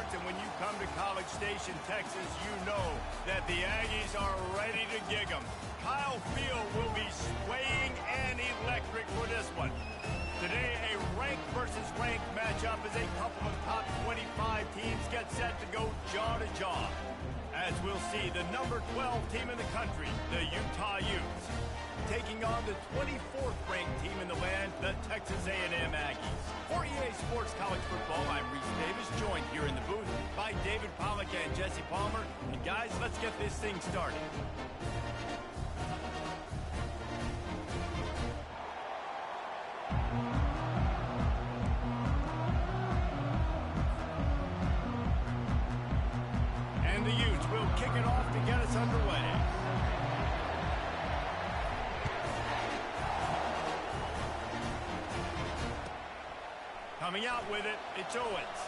sports, and when you come to College Station, Texas, you know that the Aggies are ready to gig 'em. Kyle Field will be swaying and electric for this one. Today, a ranked versus ranked matchup as a couple of top 25 teams get set to go jaw to jaw. As we'll see, the number 12 team in the country, the Utah Utes, taking on the 24th ranked team in the land, the Texas A&M Aggies. For EA Sports College Football, I'm Reese Davis, joined here in the booth by David Pollack and Jesse Palmer. And guys, let's get this thing started. And the Utes will kick it off to get us underway. Coming out with it, it's Owens.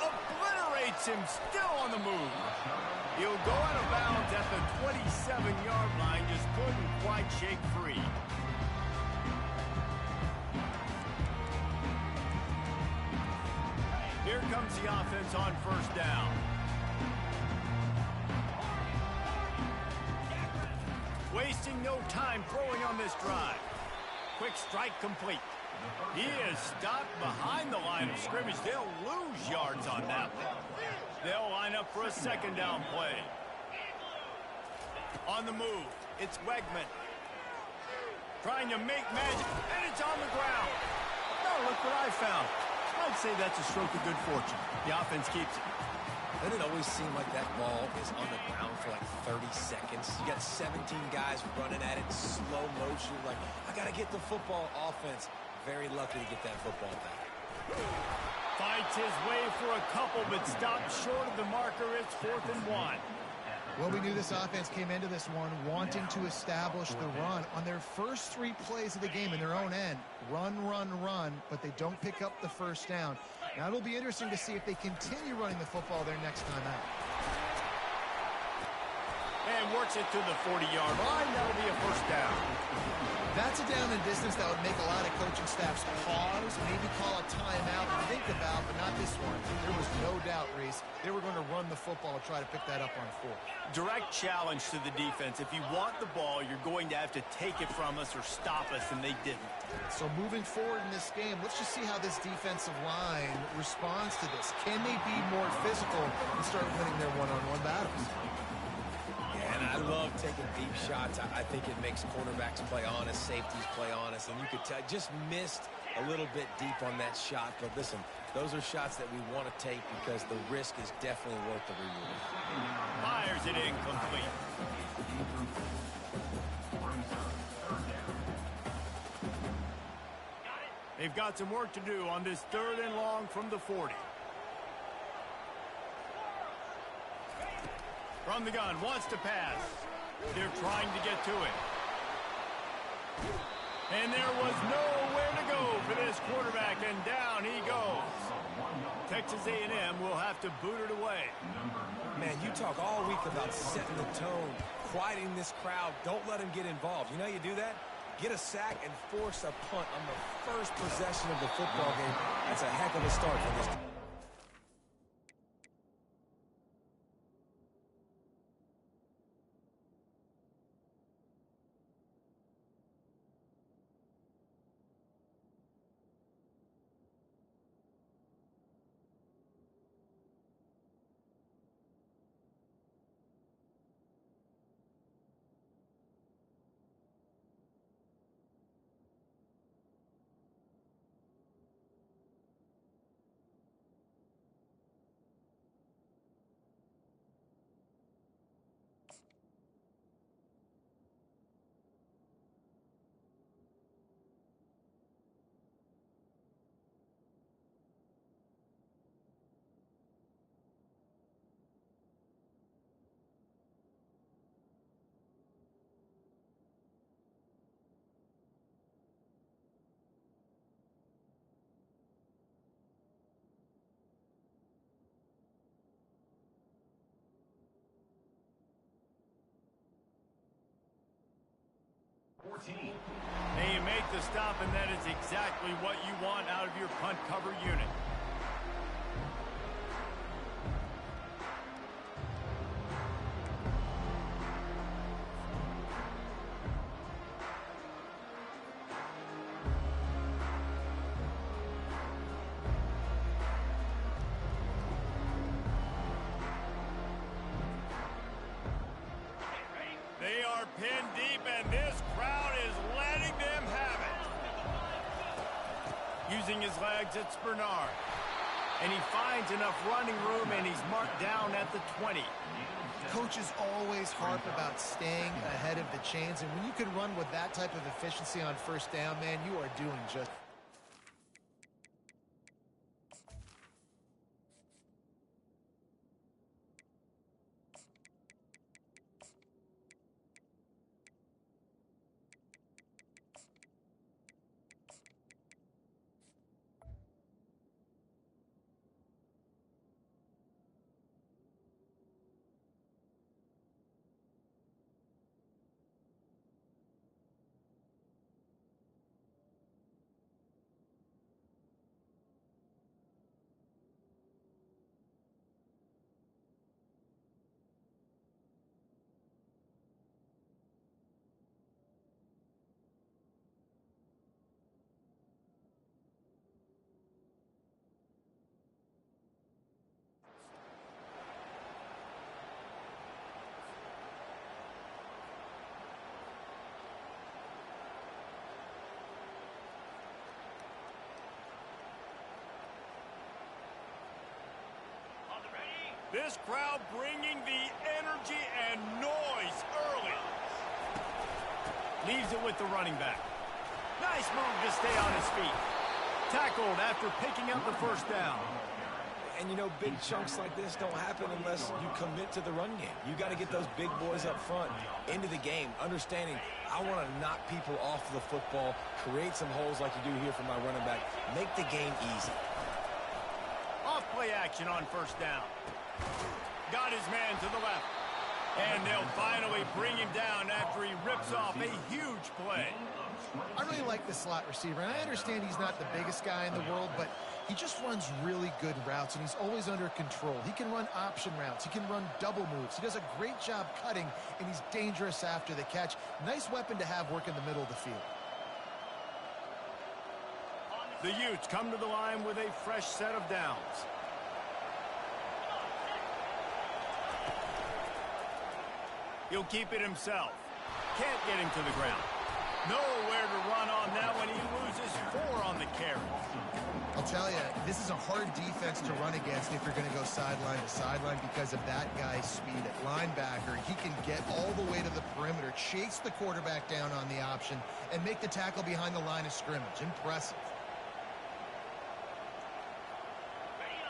Obliterates him, still on the move. He'll go out of bounds at the 27-yard line, just couldn't quite shake free. Here comes the offense on first down. Wasting no time throwing on this drive. Quick strike complete. He is stopped behind the line of scrimmage. They'll lose yards on that one. They'll line up for a second down play. On the move, it's Wegman. Trying to make magic, and it's on the ground. Oh, look what I found. I'd say that's a stroke of good fortune. The offense keeps it. Doesn't it always seem like that ball is on the ground for like 30 seconds? You got 17 guys running at it in slow motion. Like, I got to get the football. Offense. Very lucky to get that football back. Fights his way for a couple, but stopped short of the marker. It's 4th and 1. Well, we knew this offense came into this one wanting to establish the run. On their first 3 plays of the game in their own end, run, but they don't pick up the first down. Now, it'll be interesting to see if they continue running the football their next time out. And works it to the 40-yard line. That'll be a first down. That's a down and distance that would make a lot of coaching staffs pause, maybe call a timeout and think about, but not this one. There was no doubt, Reese, they were going to run the football and try to pick that up on 4. Direct challenge to the defense. If you want the ball, you're going to have to take it from us or stop us, and they didn't. So moving forward in this game, let's just see how this defensive line responds to this. Can they be more physical and start winning their one-on-one battles? And I love taking deep shots. I think it makes cornerbacks play honest, safeties play honest, and you could tell just missed a little bit deep on that shot. But listen, those are shots that we want to take because the risk is definitely worth the reward. Fires it incomplete. They've got some work to do on this 3rd and long from the 40. From the gun, wants to pass. They're trying to get to it. And there was nowhere to go for this quarterback, and down he goes. Texas A&M will have to boot it away. Man, you talk all week about setting the tone, quieting this crowd. Don't let them get involved. You know how you do that? Get a sack and force a punt on the first possession of the football game. That's a heck of a start for this team. They make the stop, and that is exactly what you want out of your punt cover unit. They are pinned deep, and this crowd is letting them have it. Using his legs, it's Bernard. And he finds enough running room, and he's marked down at the 20. Coaches always harp about staying ahead of the chains, and when you can run with that type of efficiency on first down, man, you are doing just... This crowd bringing the energy and noise early. Leaves it with the running back. Nice move to stay on his feet. Tackled after picking up the first down. And, you know, big chunks like this don't happen unless you commit to the run game. You got to get those big boys up front into the game, understanding I want to knock people off the football, create some holes like you do here for my running back, make the game easy. Off play action on first down. Got his man to the left. And they'll finally bring him down after he rips off a huge play. I really like the slot receiver, and I understand he's not the biggest guy in the world, but he just runs really good routes, and he's always under control. He can run option routes. He can run double moves. He does a great job cutting, and he's dangerous after the catch. Nice weapon to have work in the middle of the field. The Utes come to the line with a fresh set of downs. He'll keep it himself. Can't get him to the ground. Nowhere to run on that one. He loses 4 on the carry. I'll tell you, this is a hard defense to run against if you're going to go sideline to sideline because of that guy's speed at linebacker. He can get all the way to the perimeter, chase the quarterback down on the option, and make the tackle behind the line of scrimmage. Impressive.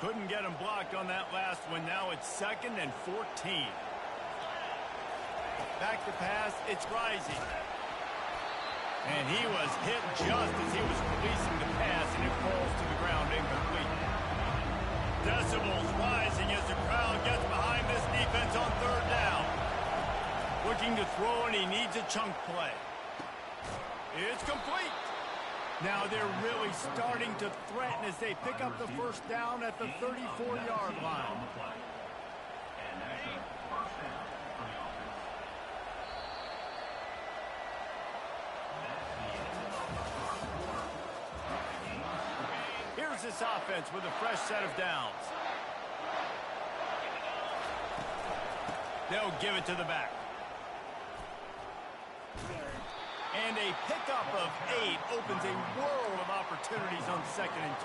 Couldn't get him blocked on that last one. Now it's 2nd and 14. Back to pass, it's Rising. And he was hit just as he was releasing the pass, and it falls to the ground incomplete. Decibels rising as the crowd gets behind this defense on 3rd down. Looking to throw, and he needs a chunk play. It's complete. Now they're really starting to threaten as they pick up the first down at the 34-yard line. Here's this offense with a fresh set of downs. They'll give it to the back. And a pickup of 8 opens a world of opportunities on 2nd and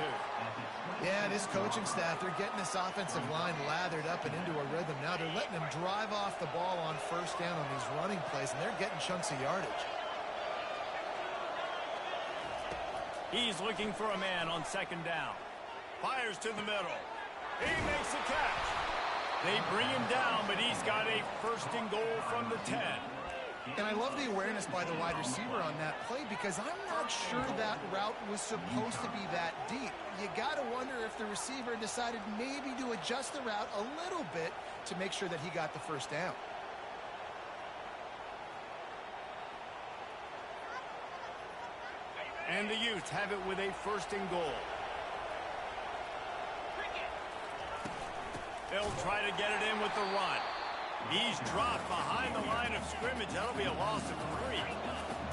2. Yeah, this coaching staff, they're getting this offensive line lathered up and into a rhythm. Now they're letting them drive off the ball on first down on these running plays, and they're getting chunks of yardage. He's looking for a man on 2nd down. Fires to the middle. He makes a catch. They bring him down, but he's got a 1st and goal from the 10. And I love the awareness by the wide receiver on that play because I'm not sure that route was supposed to be that deep. You got to wonder if the receiver decided maybe to adjust the route a little bit to make sure that he got the first down. And the Utes have it with a 1st and goal. They'll try to get it in with the run. He's dropped behind the line of scrimmage. That'll be a loss of 3.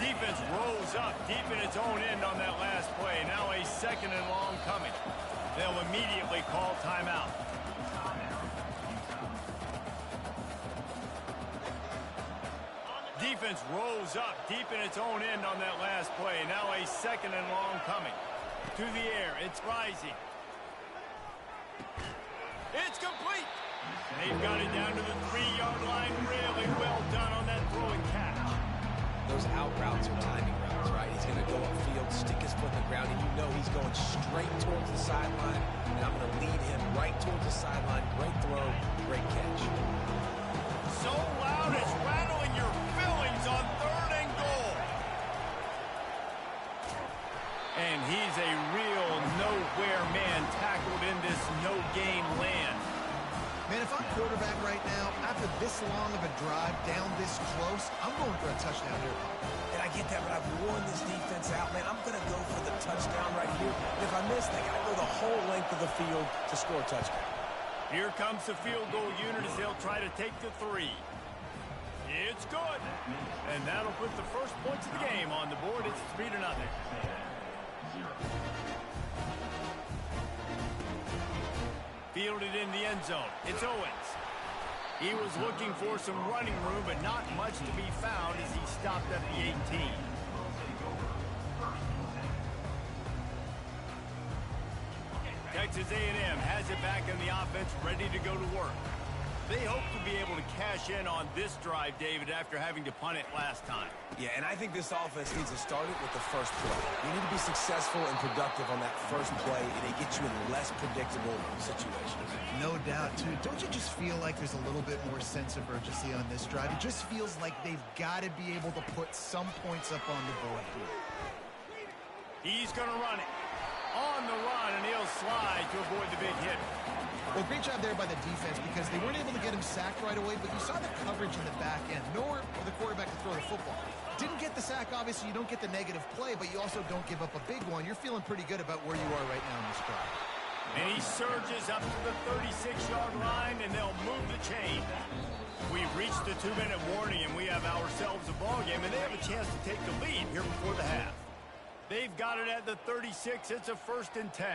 Defense rose up deep in its own end on that last play. Now a 2nd and long coming. They'll immediately call timeout. Defense rolls up deep in its own end on that last play. Now a second and long coming. To the air, it's rising. It's complete. They've got it down to the 3-yard line. Really well done on that throw and catch. Those out routes are timing routes, right? He's going to go upfield, stick his foot in the ground, and you know he's going straight towards the sideline, and I'm going to lead him right towards the sideline. Great throw, great catch. So loud it's rattling your fillings on 3rd and goal. And he's a real nowhere man tackled in this no-game land. Man, if I'm quarterback right now, after this long of a drive down this close, I'm going for a touchdown here. And I get that, but I've worn this defense out, man. I'm going to go for the touchdown right here. And if I miss, they got to go the whole length of the field to score a touchdown. Here comes the field goal unit as they'll try to take the 3. It's good. And that'll put the first points of the game on the board. It's 3-0. Fielded in the end zone. It's Owens. He was looking for some running room, but not much to be found as he stopped at the 18. Texas A&M has it back in the offense, ready to go to work. They hope to be able to cash in on this drive, David, after having to punt it last time. Yeah, and I think this offense needs to start it with the first play. You need to be successful and productive on that first play, and it gets you in less predictable situations. No doubt, too. Don't you just feel like there's a little bit more sense of urgency on this drive? It just feels like they've got to be able to put some points up on the board here. He's going to run it. On the run, and he'll slide to avoid the big hit. Well, great job there by the defense because they weren't able to get him sacked right away, but you saw the coverage in the back end. Nowhere for the quarterback to throw the football. Didn't get the sack, obviously. You don't get the negative play, but you also don't give up a big one. You're feeling pretty good about where you are right now in this drive. And he surges up to the 36-yard line, and they'll move the chain. We've reached the 2-minute warning, and we have ourselves a ball game, and they have a chance to take the lead here before the half. They've got it at the 36. It's a 1st and 10.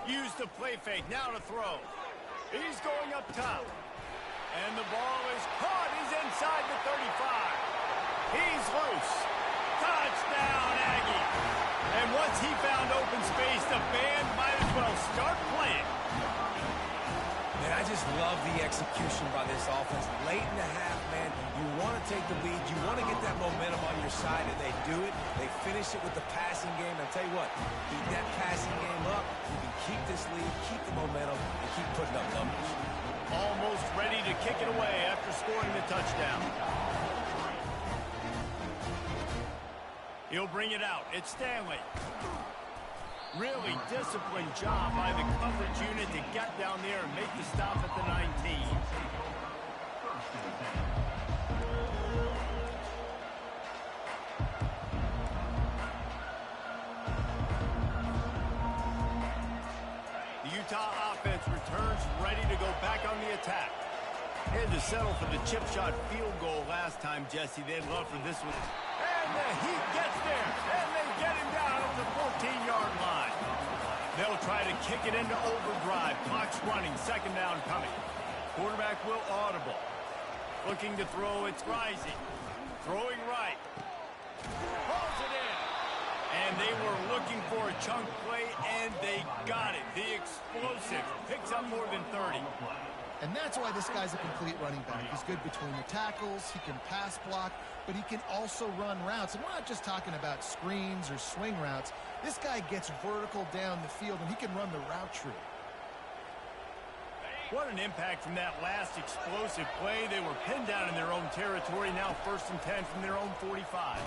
Use the play fake. Now to throw. He's going up top. And the ball is caught. He's inside the 35. He's loose. Touchdown, Aggie. And once he found open space, the band might as well start playing. Man, I just love the execution by this offense. Late in the half, man, you want to take the lead. You want to get that momentum on your side, and they do it. They finish it with the passing game. I'll tell you what, keep that passing game up. You can keep this lead, keep the momentum, and keep putting up numbers. Almost ready to kick it away after scoring the touchdown. He'll bring it out. It's Stanley. Really disciplined job by the coverage unit to get down there and make the stop at the 19. The Utah offense returns ready to go back on the attack. Had to settle for the chip shot field goal last time, Jesse. They'd love for this one. And the Heat gets there, and they get him down at the 14-yard line. They'll try to kick it into overdrive. Clock's running, 2nd down coming. Quarterback will audible. Looking to throw, it's rising. Throwing right. Pulls it in. And they were looking for a chunk play, and they got it. The explosive picks up more than 30. And that's why this guy's a complete running back. He's good between the tackles, he can pass block, but he can also run routes. And we're not just talking about screens or swing routes. This guy gets vertical down the field, and he can run the route tree. What an impact from that last explosive play. They were pinned down in their own territory, now 1st and 10 from their own 45.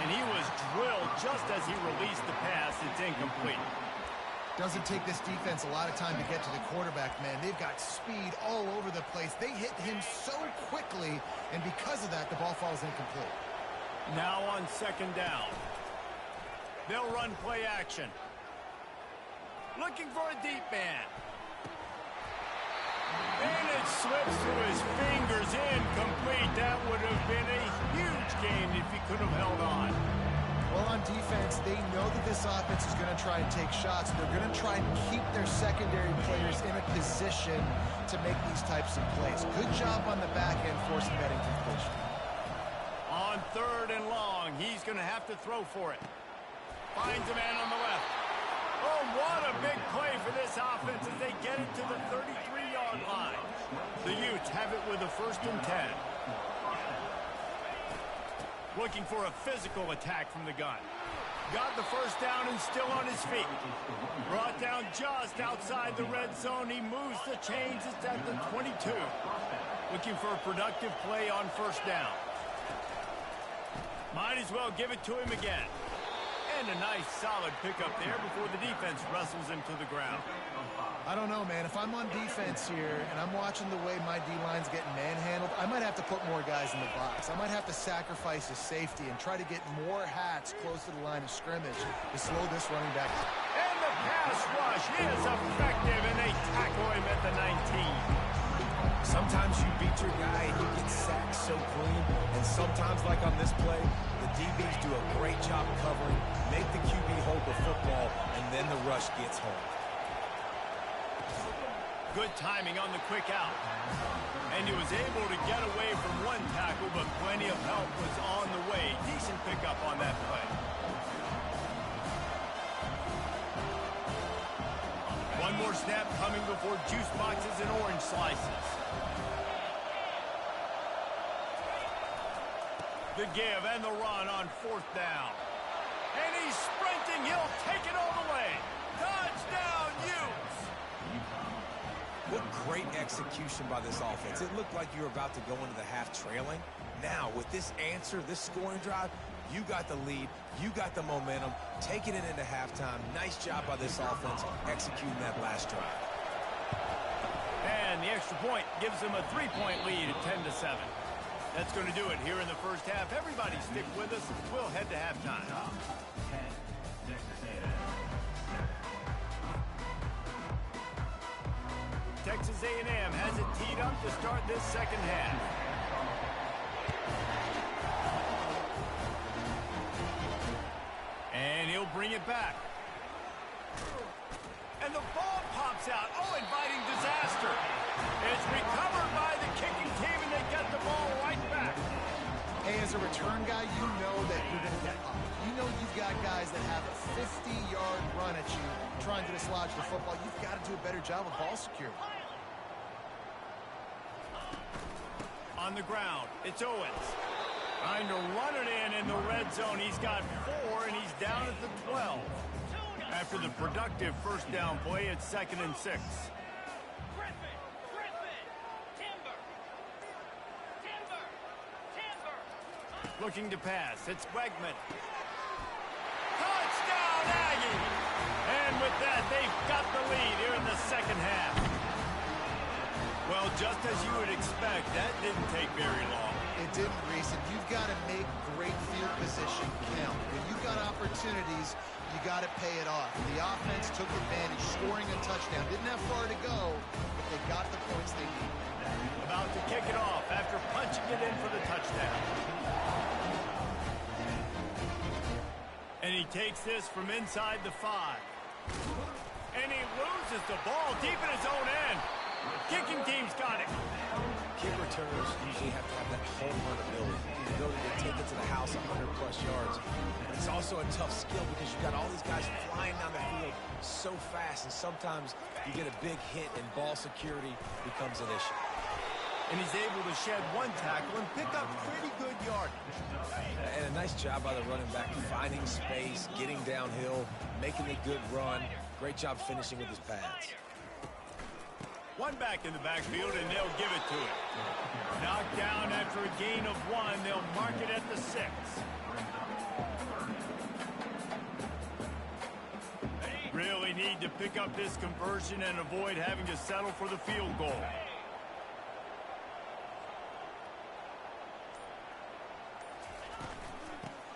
And he was drilled just as he released the pass. It's incomplete. Doesn't take this defense a lot of time to get to the quarterback, man. They've got speed all over the place. They hit him so quickly, and because of that, the ball falls incomplete. Now on 2nd down. They'll run play action. Looking for a deep man. And it slips through his fingers, incomplete. That would have been a huge gain if he could have held on. Well, on defense, they know that this offense is going to try and take shots. They're going to try and keep their secondary players in a position to make these types of plays. Good job on the back end forcing that incompletion. On 3rd and long, he's going to have to throw for it. Finds a man on the left. Oh, what a big play for this offense as they get it to the 33-yard line. The Utes have it with a 1st and 10. Looking for a physical attack from the gun. Got the 1st down and still on his feet. Brought down just outside the red zone. He moves the chains. It's at the 22. Looking for a productive play on 1st down. Might as well give it to him again. And a nice solid pickup there before the defense wrestles him to the ground. I don't know, man. If I'm on defense here and I'm watching the way my D-line's getting manhandled, I might have to put more guys in the box. I might have to sacrifice his safety and try to get more hats close to the line of scrimmage to slow this running back. And the pass rush is effective, and they tackle him at the 19. Sometimes you beat your guy and you get sacked so clean, and sometimes, like on this play, the DBs do a great job covering, make the QB hold the football, and then the rush gets home. Good timing on the quick out. And he was able to get away from one tackle, but plenty of help was on the way. Decent pickup on that play. One more snap coming before juice boxes and orange slices. The give and the run on 4th down. And he's sprinting. He'll take it all the way. Touchdown, Utes! What great execution by this offense. It looked like you were about to go into the half trailing. Now, with this answer, this scoring drive, you got the lead, you got the momentum, taking it into halftime. Nice job by this offense executing that last drive. And the extra point gives them a 3-point lead at 10-7. That's going to do it here in the 1st half. Everybody stick with us. We'll head to halftime. Texas A&M has it teed up to start this 2nd half. And he'll bring it back. And the ball pops out. Oh, inviting disaster. It's recovered by the kicking team, and they get the ball right back. Hey, as a return guy, you know that you're going to get popped. You know you've got guys that have a 50-yard run at you trying to dislodge the football. You've got to do a better job of ball security. On the ground, it's Owens. Trying to run it in the red zone. He's got 4, and he's down at the 12. After the productive 1st down play, it's 2nd and 6. Looking to pass. It's Wegman. Touchdown, Aggie! And with that, they've got the lead here in the 2nd half. Well, just as you would expect, that didn't take very long. It didn't, Reese, and you've got to make great field position count. When you've got opportunities, you got to pay it off. The offense took advantage, scoring a touchdown. Didn't have far to go, but they got the points they needed. About to kick it off after punching it in for the touchdown. And he takes this from inside the 5. And he loses the ball deep in his own end. Kicking team's got it. Kick returners usually have to have that home run ability, the ability to take it to the house 100-plus yards. But it's also a tough skill because you've got all these guys flying down the field so fast, and sometimes you get a big hit and ball security becomes an issue. And he's able to shed one tackle and pick up pretty good yardage. And a nice job by the running back, finding space, getting downhill, making a good run. Great job finishing with his pads. One back in the backfield, and they'll give it to him. Knocked down after a gain of 1. They'll mark it at the 6. Really need to pick up this conversion and avoid having to settle for the field goal.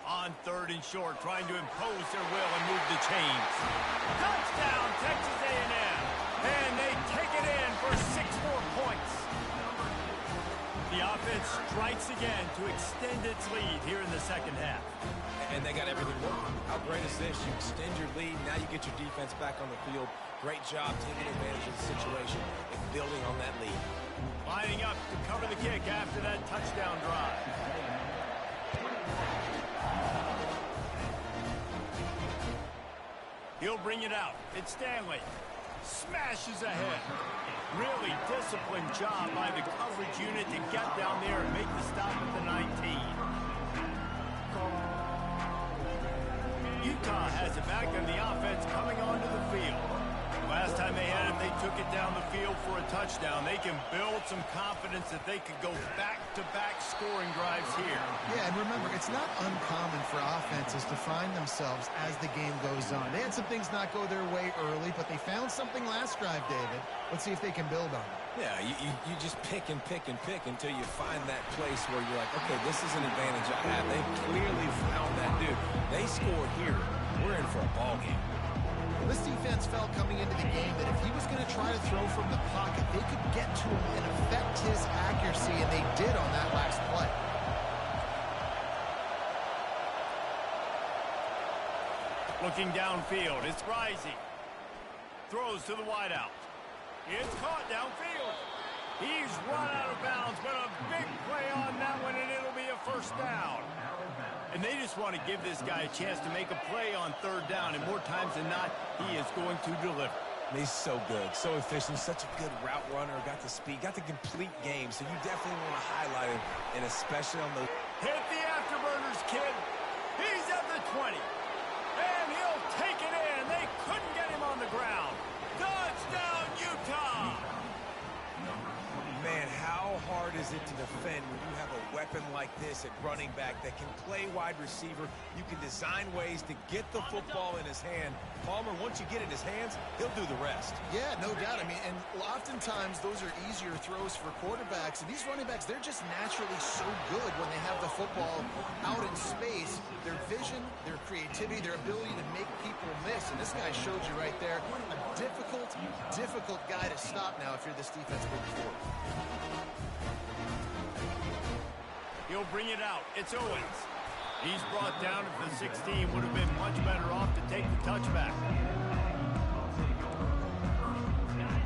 On 3rd and short, trying to impose their will and move the chains. Touchdown, Texas A&M. And they take it in for 6 more points. The The offense strikes again to extend its lead here in the second half. And they got everything working. How great is this? You extend your lead, now you get your defense back on the field. Great job taking advantage of the situation and building on that lead. Lining up to cover the kick after that touchdown drive. He'll bring it out. It's Stanley. Smashes ahead. Really disciplined job by the coverage unit to get down there and make the stop at the 19. Utah has it back on the offense coming onto the field. Last time they had it, they took it down the field for a touchdown. They can build some confidence that they could go back-to-back scoring drives here. Yeah, and remember, it's not uncommon for offenses to find themselves as the game goes on. They had some things not go their way early, but they found something last drive, David. Let's see if they can build on it. Yeah, you just pick and pick and pick until you find that place where you're like, okay, this is an advantage I have. They clearly found that dude. They scored here. We're in for a ball game. This defense felt coming into the game that if he was going to try to throw from the pocket, they could get to him and affect his accuracy, and they did on that last play. Looking downfield, it's Rising. Throws to the wideout. It's caught downfield. He's run out of bounds, but a big play on that one, and it'll be a first down. And they just want to give this guy a chance to make a play on third down, and more times than not, he is going to deliver. He's so good, so efficient, such a good route runner, got the speed, got the complete game, so you definitely want to highlight him, and especially on those. Hit the afterburners, kid. He's at the 20, and he'll take it in. They couldn't get him on the ground. Touchdown, Utah! Man, how hard is it to defend when you have a weapon like this at running back that can play wide receiver? You can design ways to get the football in his hand. Palmer, once you get it in his hands, he'll do the rest. Yeah, no doubt. I mean, and oftentimes those are easier throws for quarterbacks. And these running backs, they're just naturally so good when they have the football out in space. Their vision, their creativity, their ability to make people miss. And this guy showed you right there, a difficult guy to stop now if you're this defense moving forward. He'll bring it out. It's Owens. He's brought down at the 16. Would have been much better off to take the touchback.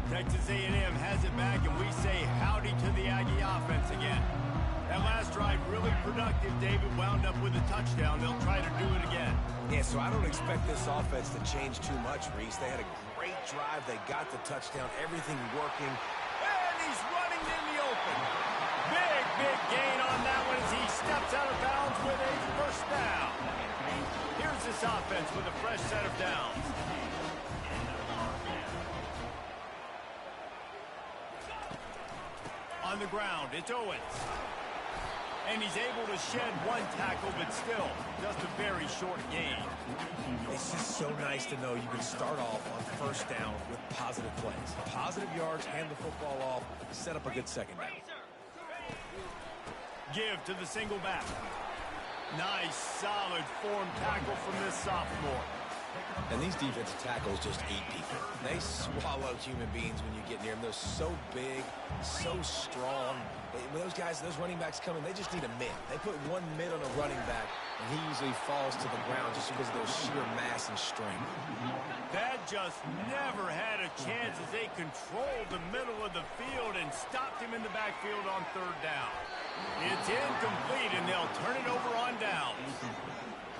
Texas A&M has it back, and we say howdy to the Aggie offense again. That last drive really productive. David wound up with a touchdown. They'll try to do it again. Yeah, so I don't expect this offense to change too much, Reese. They had a great drive. They got the touchdown. Everything working. And he's running in the open. Big gain on that one as he steps out of bounds with a first down. Here's this offense with a fresh set of downs. On the ground, it's Owens. And he's able to shed one tackle, but still just a very short gain. It's just so nice to know you can start off on first down with positive plays. Positive yards, hand the football off, set up a good second down. Give to the single back. Nice, solid form tackle from this sophomore. And these defensive tackles just eat people. They swallow human beings when you get near them. They're so big, so strong. When those guys, those running backs come in, they just need a mid. They put one mid on a running back, and he usually falls to the ground just because of their sheer mass and strength. That just never had a chance as they controlled the middle of the field and stopped him in the backfield on third down. It's incomplete, and they'll turn it over on downs.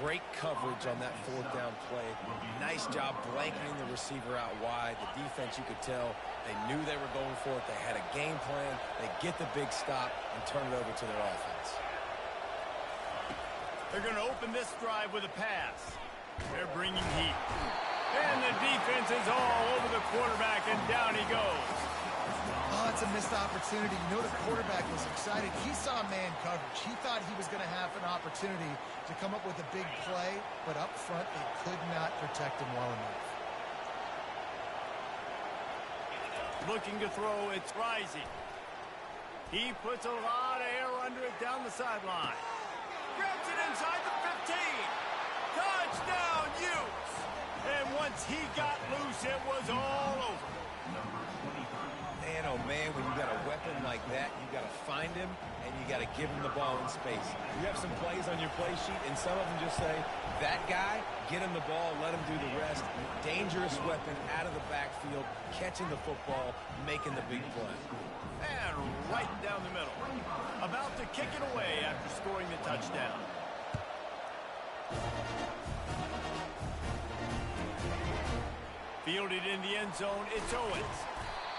Great coverage on that fourth down play. Nice job blanketing the receiver out wide. The defense, you could tell, they knew they were going for it. They had a game plan. They get the big stop and turn it over to their offense. They're going to open this drive with a pass. They're bringing heat. And the defense is all over the quarterback, and down he goes. Oh, it's a missed opportunity. You know the quarterback was excited. He saw man coverage. He thought he was going to have an opportunity to come up with a big play, but up front they could not protect him well enough. Looking to throw, it's Rising. He puts a lot of air under it down the sideline. Grabs it inside the 15. Touchdown, Utes! And once he got loose, it was all over. Man, oh man, when you got a weapon like that, you got to find him and you got to give him the ball in space. You have some plays on your play sheet, and some of them just say, that guy, get him the ball, let him do the rest. Dangerous weapon out of the backfield, catching the football, making the big play. And right down the middle. About to kick it away after scoring the touchdown. Fielded in the end zone, it's Owens.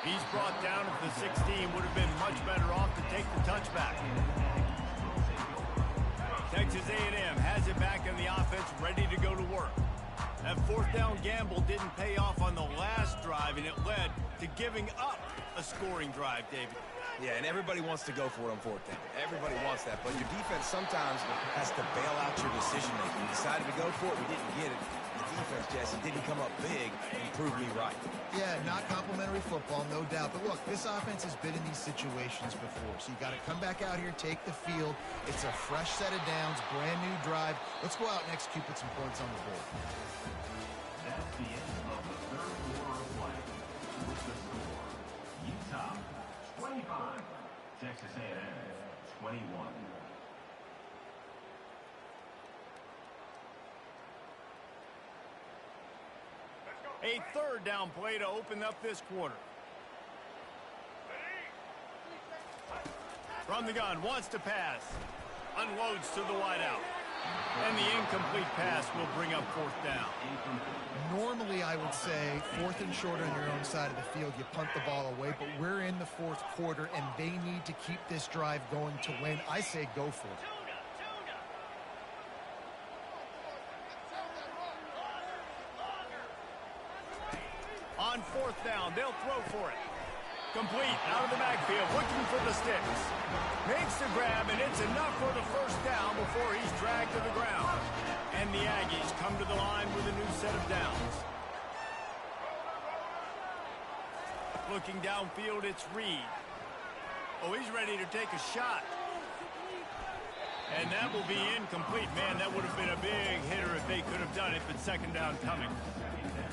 He's brought down at the 16, would have been much better off to take the touchback. Texas A&M has it back in the offense, ready to go to work. That fourth down gamble didn't pay off on the last drive, and it led to giving up a scoring drive, David. Yeah, and everybody wants to go for it on fourth down. Everybody wants that, but your defense sometimes has to bail out your decision-making. You decided to go for it, we didn't get it. The defense, Jesse, didn't come up big and prove me right. Yeah, not complimentary football, no doubt. But look, this offense has been in these situations before, so you got to come back out here, take the field. It's a fresh set of downs, brand new drive. Let's go out and execute, put some points on the board. That's the end of the third quarter of play. With the score, Utah 25, Texas A&M 21. A third down play to open up this quarter. From the gun, wants to pass. Unloads to the wideout. And the incomplete pass will bring up fourth down. Normally, I would say, fourth and short on your own side of the field, you punt the ball away, but we're in the fourth quarter, and they need to keep this drive going to win. I say go for it. On fourth down, they'll throw for it. Complete, out of the backfield, looking for the sticks. Makes the grab, and it's enough for the first down before he's dragged to the ground. And the Aggies come to the line with a new set of downs. Looking downfield, it's Reed. Oh, he's ready to take a shot. And that will be incomplete. Man, that would have been a big hitter if they could have done it, but second down coming.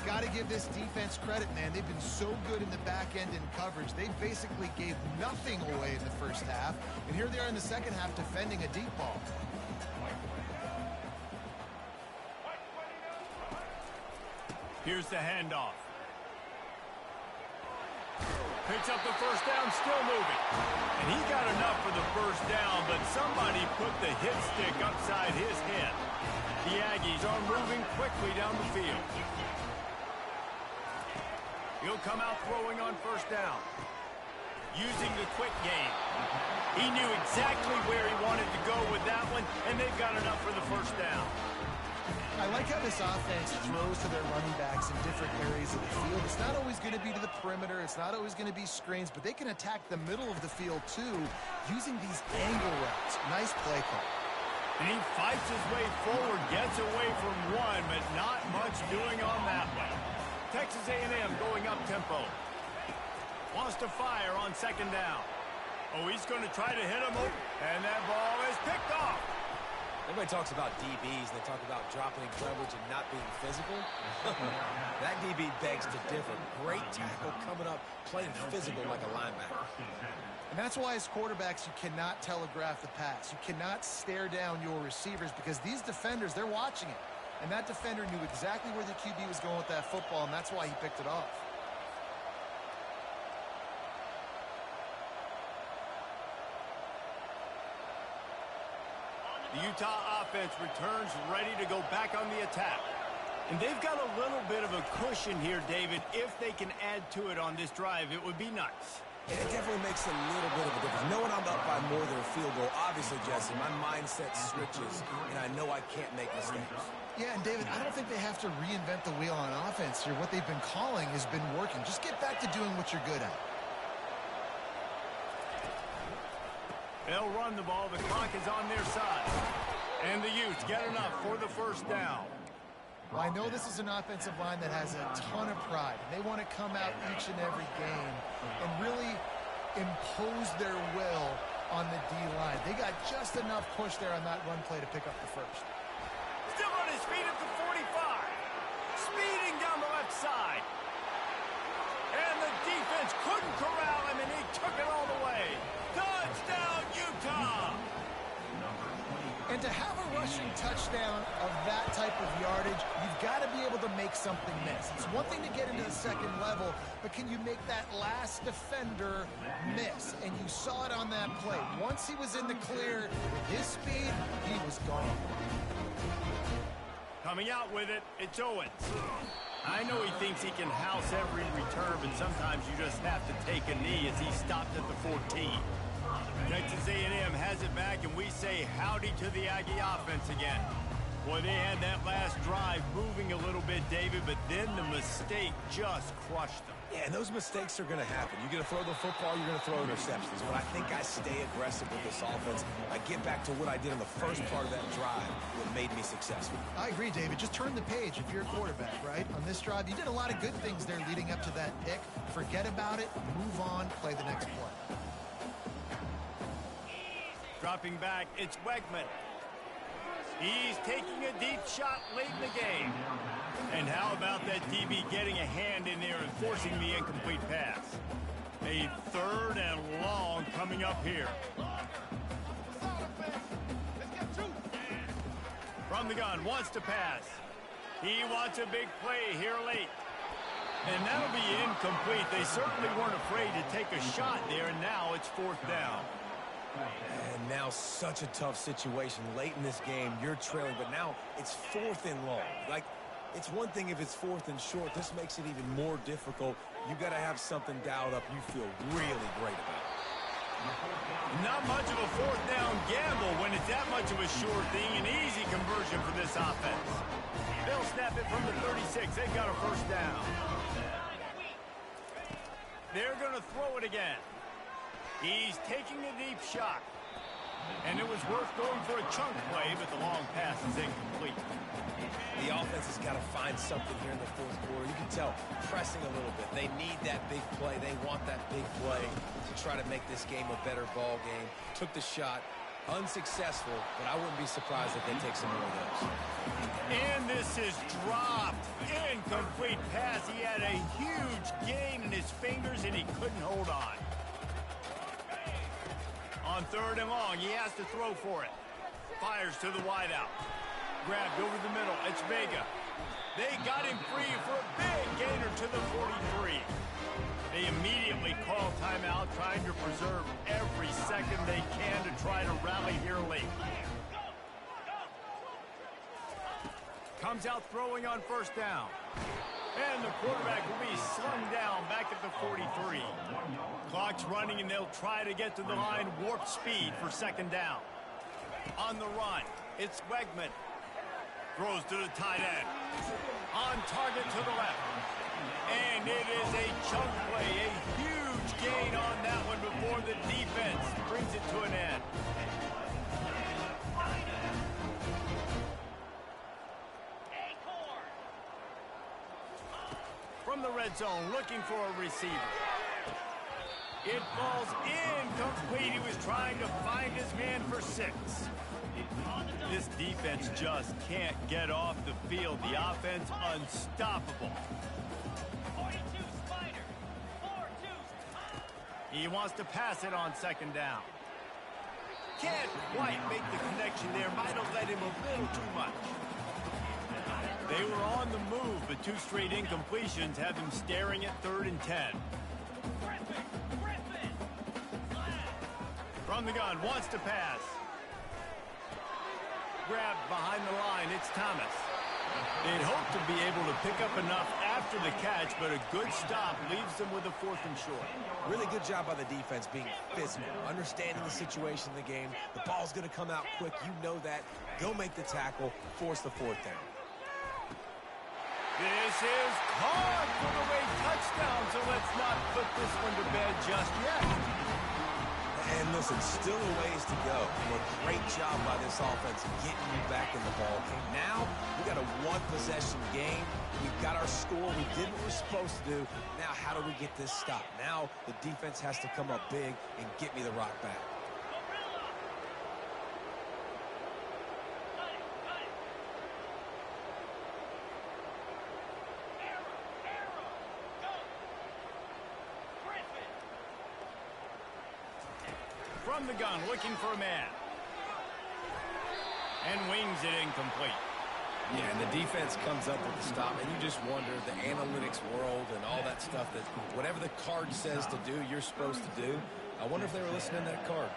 Got to give this defense credit, man. They've been so good in the back end in coverage. They basically gave nothing away in the first half. And here they are in the second half defending a deep ball. Here's the handoff. Picks up the first down, still moving. And he got enough for the first down, but somebody put the hit stick upside his head. The Aggies are moving quickly down the field. He'll come out throwing on first down. Using the quick game. He knew exactly where he wanted to go with that one, and they've got enough for the first down. I like how this offense throws to their running backs in different areas of the field. It's not always going to be to the perimeter. It's not always going to be screens, but they can attack the middle of the field, too, using these angle routes. Nice play call. And he fights his way forward, gets away from one, but not much doing on that one. Texas A&M going up tempo. Wants to fire on second down. Oh, he's going to try to hit him. And that ball is picked off. Everybody talks about DBs, and they talk about dropping in coverage and not being physical. That DB begs to differ. Great tackle coming up, playing physical like a linebacker. And that's why as quarterbacks, you cannot telegraph the pass. You cannot stare down your receivers because these defenders, they're watching it. And that defender knew exactly where the QB was going with that football, and that's why he picked it off. The Utah offense returns ready to go back on the attack. And they've got a little bit of a cushion here, David. If they can add to it on this drive, it would be nice. And it definitely makes a little bit of a difference. Knowing I'm up by more than a field goal, obviously, Jesse, my mindset switches, and I know I can't make mistakes. Yeah, and David, I don't think they have to reinvent the wheel on offense here. What they've been calling has been working. Just get back to doing what you're good at. They'll run the ball. The clock is on their side. And the Utes get enough for the first down. Well, I know this is an offensive line that has a ton of pride. They want to come out each and every game and really impose their will on the D-line. They got just enough push there on that run play to pick up the first. Still on his feet at the 45. Speeding down the left side. And the defense couldn't corral him, and he took it all the way. Touchdown, Utah! And to have a rushing touchdown of that type of yardage, you've got to be able to make something miss. It's one thing to get into the second level, but can you make that last defender miss? And you saw it on that play. Once he was in the clear, with his speed, he was gone. Coming out with it, it's Owens. I know he thinks he can house every return, but sometimes you just have to take a knee as he stopped at the 14. Texas A&M has it back, and we say howdy to the Aggie offense again. Boy, they had that last drive moving a little bit, David, but then the mistake just crushed them. Yeah, and those mistakes are going to happen. You're going to throw the football, you're going to throw interceptions. But I think I stay aggressive with this offense. I get back to what I did in the first part of that drive, what made me successful. I agree, David. Just turn the page if you're a quarterback, right? On this drive, you did a lot of good things there leading up to that pick. Forget about it, move on, play the next play. Dropping back, it's Wegman. He's taking a deep shot late in the game. And how about that DB getting a hand in there and forcing the incomplete pass? A 3rd and long coming up here. From the gun, wants to pass. He wants a big play here late. And that'll be incomplete. They certainly weren't afraid to take a shot there, and now it's 4th down. And now such a tough situation. Late in this game, you're trailing, but now it's 4th and long. Like, it's one thing if it's 4th and short. This makes it even more difficult. You got to have something dialed up you feel really great about. Not much of a 4th down gamble when it's that much of a sure thing. An easy conversion for this offense. They'll snap it from the 36. They've got a 1st down. They're going to throw it again. He's taking a deep shot. And it was worth going for a chunk play, but the long pass is incomplete. The offense has got to find something here in the 4th quarter. You can tell, pressing a little bit. They need that big play. They want that big play to try to make this game a better ball game. Took the shot. Unsuccessful, but I wouldn't be surprised if they take some more of those. And this is dropped. Incomplete pass. He had a huge gain in his fingers, and he couldn't hold on. On 3rd and long, he has to throw for it. Fires to the wideout. Grabbed over the middle. It's Vega. They got him free for a big gainer to the 43. They immediately call timeout, trying to preserve every second they can to try to rally here late. Comes out throwing on 1st down. And the quarterback will be slung down back at the 43. Clock's running, and they'll try to get to the line warp speed for 2nd down. On the run, it's Wegman. Throws to the tight end. On target to the left. And it is a chunk play, a huge gain on that one before the defense brings it to an end. From the red zone, looking for a receiver. It falls incomplete. He was trying to find his man for 6. This defense just can't get off the field. The offense unstoppable. He wants to pass it on 2nd down. Can't quite make the connection there. Might have led him a little too much. They were on the move, but 2 straight incompletions have them staring at 3rd and 10. From the gun, wants to pass. Grabbed behind the line, it's Thomas. They'd hope to be able to pick up enough after the catch, but a good stop leaves them with a 4th and short. Really good job by the defense being physical, understanding the situation in the game. The ball's going to come out quick. You know that. Go make the tackle, force the 4th down. This is caught for the way touchdown, so let's not put this one to bed just yet. And listen, still a ways to go. A great job by this offense getting you back in the ball game. Now, we got a 1-possession game. We've got our score. We did what we're supposed to do. Now, how do we get this stopped? Now, the defense has to come up big and get me the rock back. from the gun, looking for a man. And wings it incomplete. Yeah, and the defense comes up with the stop, and you just wonder, the analytics world and all that stuff, that whatever the card says to do, you're supposed to do. I wonder if they were listening to that card.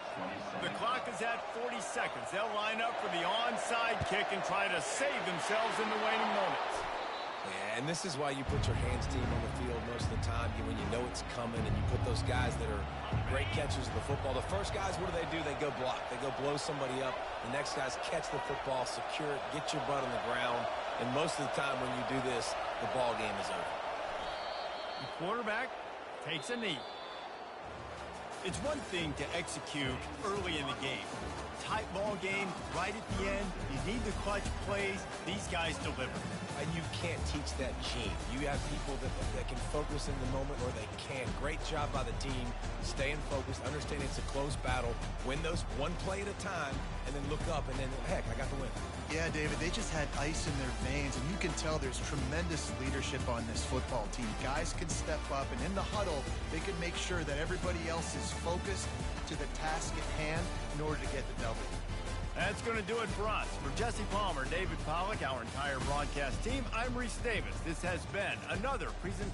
The clock is at 40 seconds. They'll line up for the onside kick and try to save themselves in the waning moments. Yeah, and this is why you put your hands team on the field most of the time, when you know it's coming, and you put those guys that are great catchers of the football. The first guys, what do? They go block. They go blow somebody up. The next guys catch the football, secure it, get your butt on the ground, and most of the time when you do this, the ball game is over. The quarterback takes a knee. It's one thing to execute early in the game. Tight ball game, right at the end. You need the clutch plays. These guys deliver. And you can't teach that gene. You have people that can focus in the moment, or they can't. Great job by the team, staying focused, understanding it's a close battle, win those one play at a time, and then look up, and then, heck, I got the win. Yeah, David, they just had ice in their veins, and you can tell there's tremendous leadership on this football team. Guys can step up, and in the huddle, they can make sure that everybody else is focused to the task at hand in order to get the W. That's going to do it for us. For Jesse Palmer, David Pollack, our entire broadcast team, I'm Reese Davis. This has been another presentation.